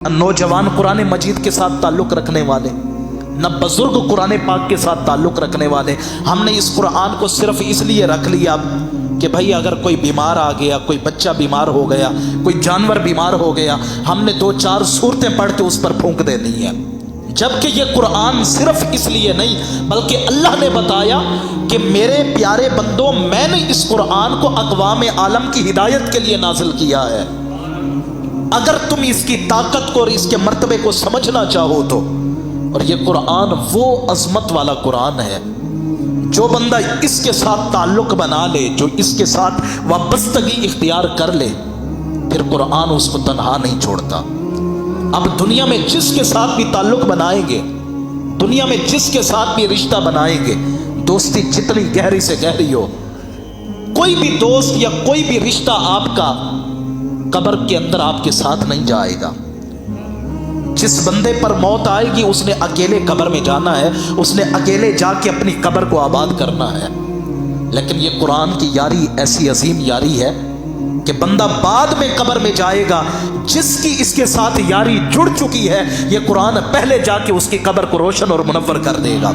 नौजवान कुरान मजीद के साथ ताल्लुक़ रखने वाले, न बुजुर्ग कुरान पाक के साथ ताल्लुक़ रखने वाले। हमने इस कुरान को सिर्फ इसलिए रख लिया कि भाई अगर कोई बीमार आ गया, कोई बच्चा बीमार हो गया, कोई जानवर बीमार हो गया, हमने 2-4 सूरतें पढ़ के उस पर फूंक देनी है। जबकि ये कुरान सिर्फ इसलिए नहीं बल्कि अल्लाह ने बताया कि मेरे प्यारे बंदों, मैंने इस कुरान को अक़वाम आलम की हिदायत के लिए नाजिल किया है। अगर तुम इसकी ताकत को और इसके मर्तबे को समझना चाहो तो, और ये कुरान वो अजमत वाला कुरान है, जो बंदा इसके साथ ताल्लुक बना ले, जो इसके साथ वाबस्तगी इख्तियार कर ले, फिर कुरान उसको तन्हा नहीं छोड़ता। अब दुनिया में जिसके साथ भी ताल्लुक बनाएंगे, दुनिया में जिसके साथ भी रिश्ता बनाएंगे, दोस्ती जितनी गहरी से गहरी हो, कोई भी दोस्त या कोई भी रिश्ता आपका कब्र के अंदर आपके साथ नहीं जाएगा। जिस बंदे पर मौत आएगी उसने अकेले कब्र में जाना है, उसने अकेले जाके अपनी कब्र को आबाद करना है। लेकिन ये कुरान की यारी ऐसी अजीम यारी है कि बंदा बाद में कब्र में जाएगा, जिसकी इसके साथ यारी जुड़ चुकी है, ये कुरान पहले जाके उसकी कब्र को रोशन और मुनव्वर कर देगा।